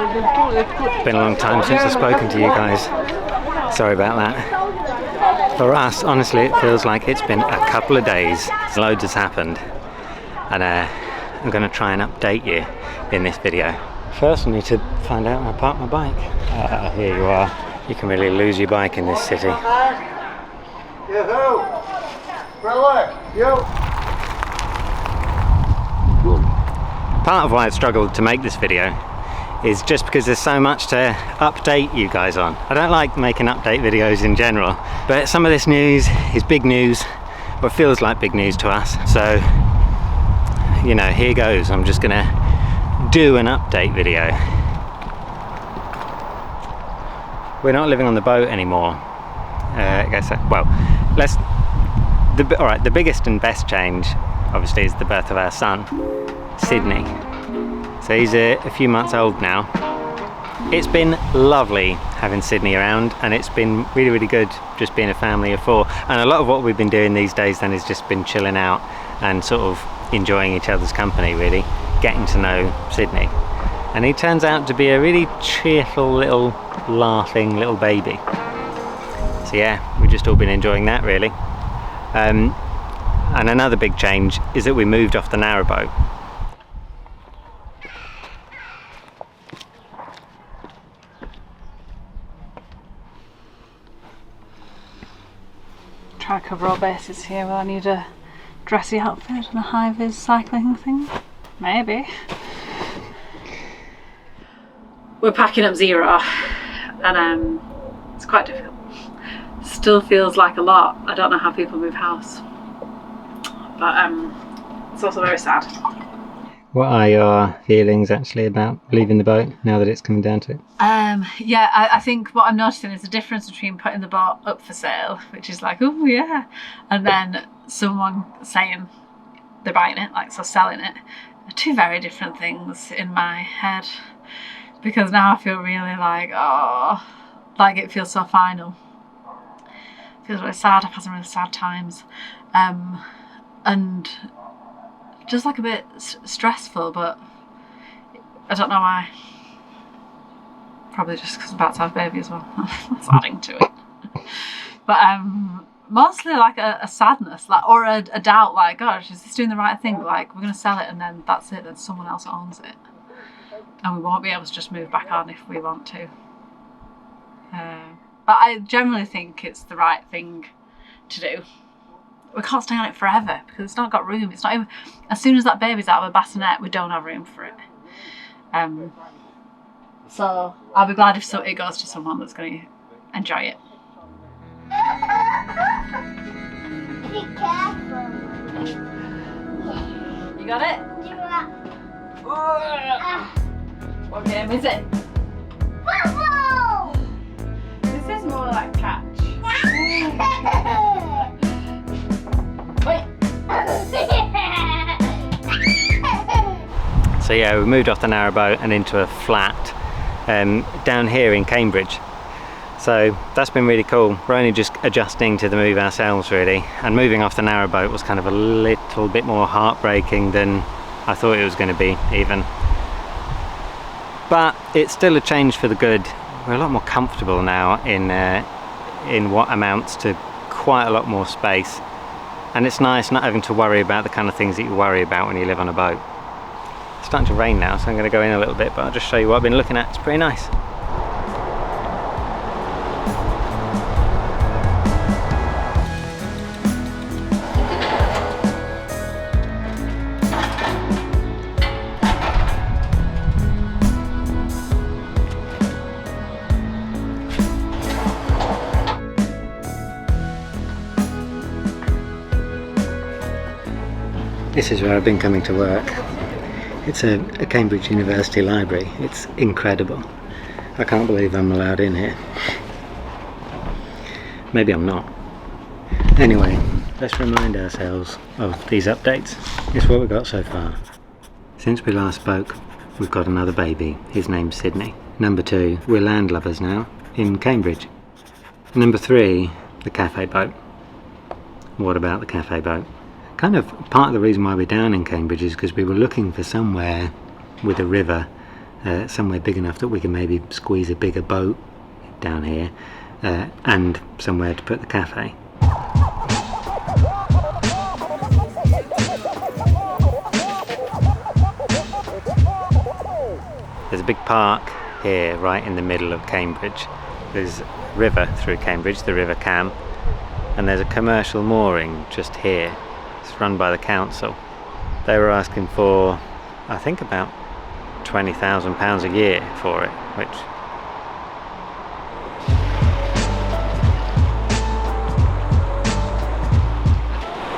It's been a long time since I've spoken to you guys. Sorry about that. For us, honestly, it feels like it's been a couple of days. Loads has happened. And I'm going to try and update you in this video. First, I need to find out where I park my bike. Here you are. You can really lose your bike in this city. Part of why I've struggled to make this video is just because there's so much to update you guys on. I don't like making update videos in general, but some of this news is big news, or it feels like big news to us. So, you know, here goes. I'm just gonna do an update video. We're not living on the boat anymore. I guess, well, alright, the biggest and best change, obviously, is the birth of our son, Sydney. So he's a few months old now. It's been lovely having Sydney around, and it's been really, really good just being a family of four. And a lot of what we've been doing these days then has just been chilling out and sort of enjoying each other's company, really, getting to know Sydney. And he turns out to be a really cheerful little, laughing little baby. So yeah, we've just all been enjoying that, really. And another big change is that we moved off the narrowboat. Try to cover all bases here. Will I need a dressy outfit and a high-vis cycling thing? Maybe. We're packing up zero, and it's quite difficult. Still feels like a lot. I don't know how people move house, but it's also very sad. What are your feelings actually about leaving the boat now that it's coming down to it? Yeah, I think what I'm noticing is the difference between putting the boat up for sale, which is like, oh yeah, and then someone saying they're buying it, like, so selling it. They're two very different things in my head, because now I feel really like, oh, like it feels so final. It feels really sad. I've had some really sad times, and just like a bit stressful, but I don't know why. Probably just because I'm about to have a baby as well. That's adding to it. But mostly like a sadness, like, or a doubt, like, gosh, is this doing the right thing? Like, we're going to sell it and then that's it, then someone else owns it. And we won't be able to just move back on if we want to. But I generally think it's the right thing to do. We can't stay on it forever because it's not got room. It's not even, as soon as that baby's out of a bassinet, we don't have room for it. So I'll be glad if it goes to someone that's going to enjoy it. Be careful. You got it? What game is it? Football! This is more like catch. Wait. So yeah, we moved off the narrowboat and into a flat down here in Cambridge. So that's been really cool. We're only just adjusting to the move ourselves, really, and moving off the narrowboat was kind of a little bit more heartbreaking than I thought it was going to be, even. But it's still a change for the good. We're a lot more comfortable now in what amounts to quite a lot more space, and it's nice not having to worry about the kind of things that you worry about when you live on a boat. It's starting to rain now, so I'm going to go in a little bit, but I'll just show you what I've been looking at. It's pretty nice. This is where I've been coming to work. It's a Cambridge University library. It's incredible. I can't believe I'm allowed in here. Maybe I'm not. Anyway, let's remind ourselves of these updates. It's what we've got so far. Since we last spoke, we've got another baby. His name's Sydney. Number 2, we're landlubbers now in Cambridge. Number 3, the cafe boat. What about the cafe boat? Kind of part of the reason why we're down in Cambridge is because we were looking for somewhere with a river somewhere big enough that we can maybe squeeze a bigger boat down here, and somewhere to put the cafe. There's a big park here right in the middle of Cambridge. There's a river through Cambridge, the River Cam, and there's a commercial mooring just here. It's run by the council. They were asking for, I think, about £20,000 a year for it, which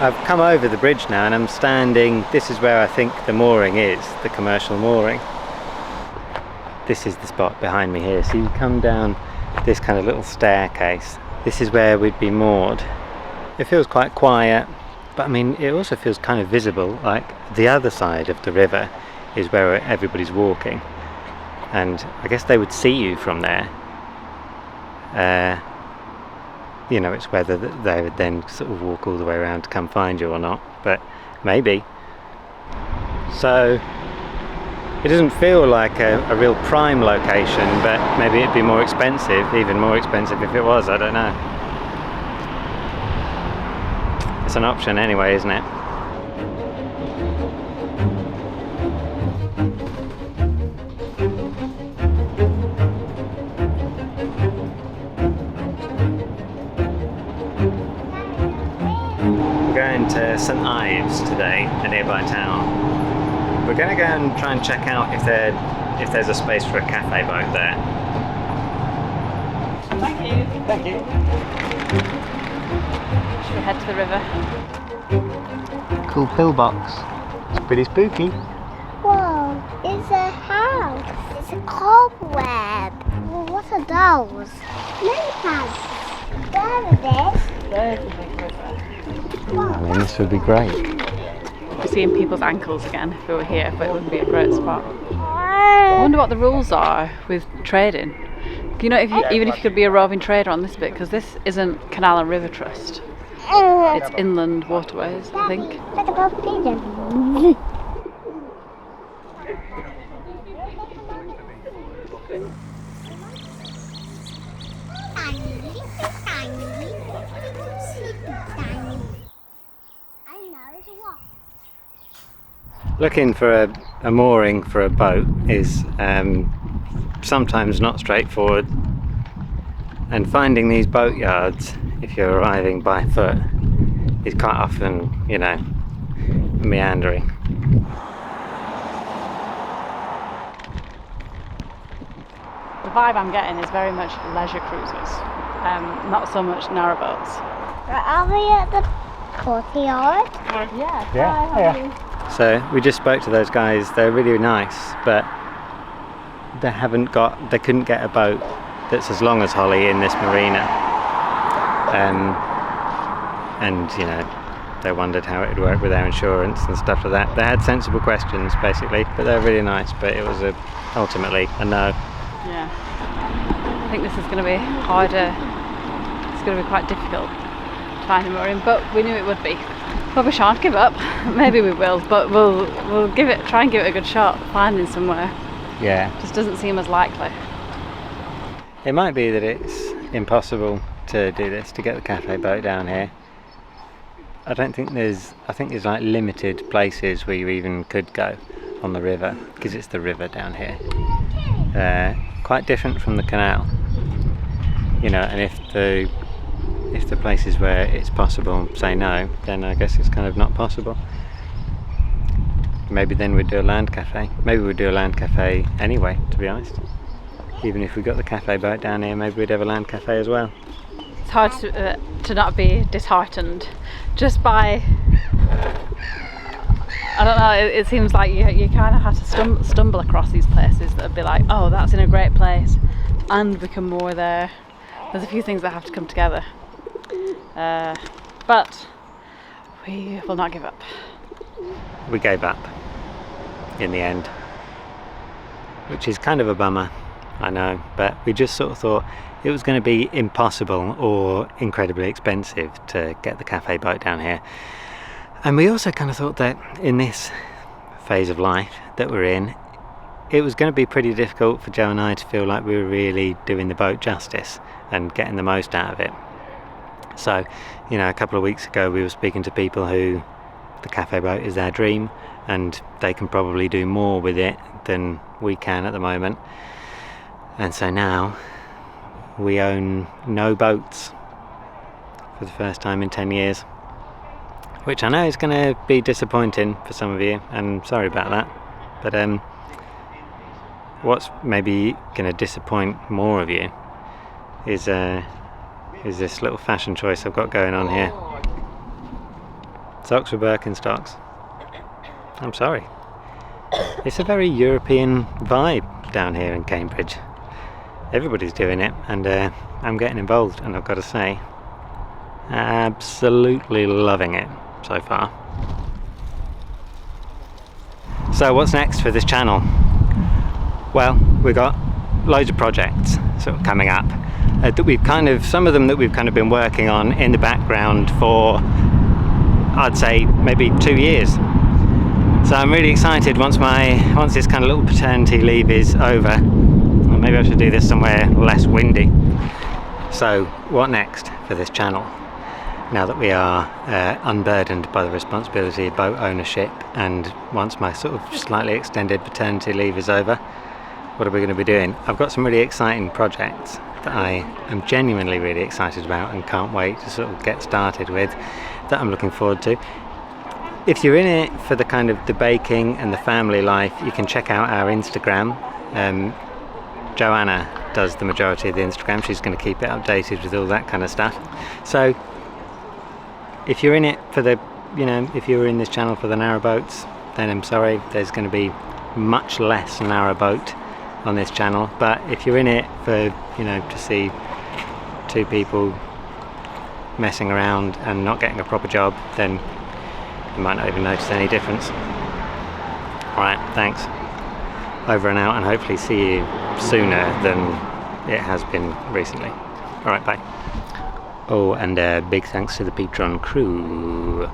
I've come over the bridge now and I'm standing, this is where I think the mooring is, the commercial mooring. This is the spot behind me here, so you come down this kind of little staircase. This is where we'd be moored. It feels quite quiet, but I mean it also feels kind of visible, like the other side of the river is where everybody's walking, and I guess they would see you from there. You know, it's whether they would then sort of walk all the way around to come find you or not, but maybe. So it doesn't feel like a real prime location, but maybe it'd be more expensive, even more expensive if it was, I don't know. It's an option anyway, isn't it? We're going to St Ives today, a nearby town. We're going to go and try and check out if there's a space for a cafe boat there. Thank you. Thank you. Should we head to the river? Cool pillbox. It's pretty spooky. Whoa, it's a house. It's a cobweb. Well, what are those? Lily pads. There it is. There's the big river. I mean, this would be great. We're seeing people's ankles again if we were here, but it wouldn't be a great spot. I wonder what the rules are with trading. You know, even if you could be a roving trader on this bit, because this isn't Canal and River Trust. It's inland waterways, I think. Look at those pigeons. Looking for a mooring for a boat is sometimes not straightforward, and finding these boat yards if you're arriving by foot is quite often, you know, meandering. The vibe I'm getting is very much leisure cruises, not so much narrowboats. Are we at the courtyard? Yeah. So we just spoke to those guys. They're really nice, but they couldn't get a boat that's as long as Holly in this marina. And you know, they wondered how it would work with their insurance and stuff like that. They had sensible questions basically, but they're really nice. But it was ultimately a no. Yeah. I think this is going to be harder. It's going to be quite difficult to find a mooring, but we knew it would be. But we shan't give up. Maybe we will, but we'll try and give it a good shot finding somewhere. Yeah. Just doesn't seem as likely. It might be that it's impossible to do this, to get the cafe boat down here. I think there's like limited places where you even could go on the river, because it's the river down here. Quite different from the canal, you know, and if the places where it's possible say no, then I guess it's kind of not possible. Maybe then we'd do a land cafe. Maybe we'd do a land cafe anyway, to be honest. Even if we got the cafe boat down here, maybe we'd have a land cafe as well. It's hard to not be disheartened just by, I don't know, it seems like you kind of have to stumble across these places that would be like, oh, that's in a great place and we can moor there. There's a few things that have to come together. But we will not give up. We gave up in the end, which is kind of a bummer, I know, but we just sort of thought it was going to be impossible or incredibly expensive to get the cafe boat down here. And we also kind of thought that in this phase of life that we're in, it was going to be pretty difficult for Joe and I to feel like we were really doing the boat justice and getting the most out of it. So, you know, a couple of weeks ago we were speaking to people who the cafe boat is their dream, and they can probably do more with it than we can at the moment. And so now we own no boats for the first time in 10 years, which I know is going to be disappointing for some of you, and sorry about that. But what's maybe going to disappoint more of you is this little fashion choice I've got going on here. Socks with Birkenstocks. I'm sorry. It's a very European vibe down here in Cambridge. Everybody's doing it, and I'm getting involved, and I've got to say, absolutely loving it so far. So what's next for this channel? Well, we've got loads of projects sort of coming up that we've some of them that we've kind of been working on in the background for, I'd say, maybe 2 years. So I'm really excited once this kind of little paternity leave is over. Well, maybe I should do this somewhere less windy. So what next for this channel? Now that we are unburdened by the responsibility of boat ownership, and once my sort of slightly extended paternity leave is over, what are we going to be doing? I've got some really exciting projects that I am genuinely really excited about and can't wait to sort of get started with, that I'm looking forward to. If you're in it for the kind of the baking and the family life, you can check out our Instagram. Joanna does the majority of the Instagram. She's going to keep it updated with all that kind of stuff. So if you're in it for the, you know, if you're in this channel for the narrowboats, then I'm sorry, there's going to be much less narrowboat on this channel. But if you're in it for, you know, to see two people messing around and not getting a proper job, then you might not even notice any difference. Alright, thanks. Over and out, and hopefully see you sooner than it has been recently. Alright, bye. Oh, and big thanks to the Patreon crew.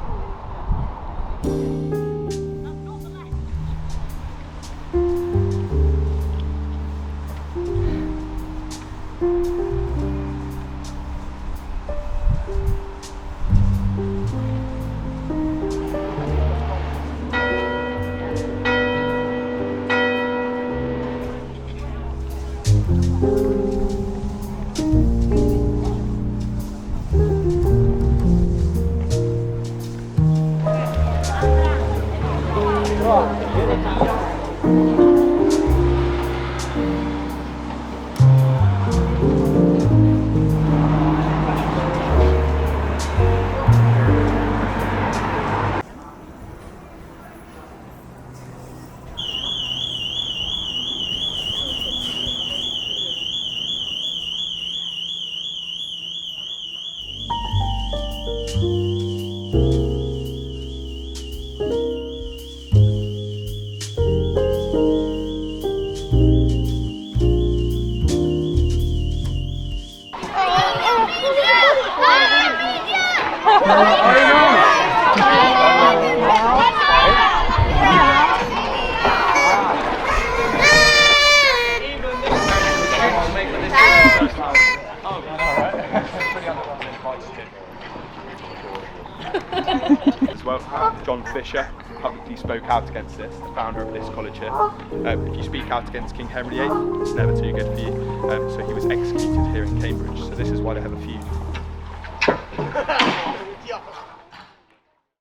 As well, John Fisher publicly spoke out against this, the founder of this college here. If you speak out against King Henry VIII, it's never too good for you. So he was executed here in Cambridge, so this is why they have a feud.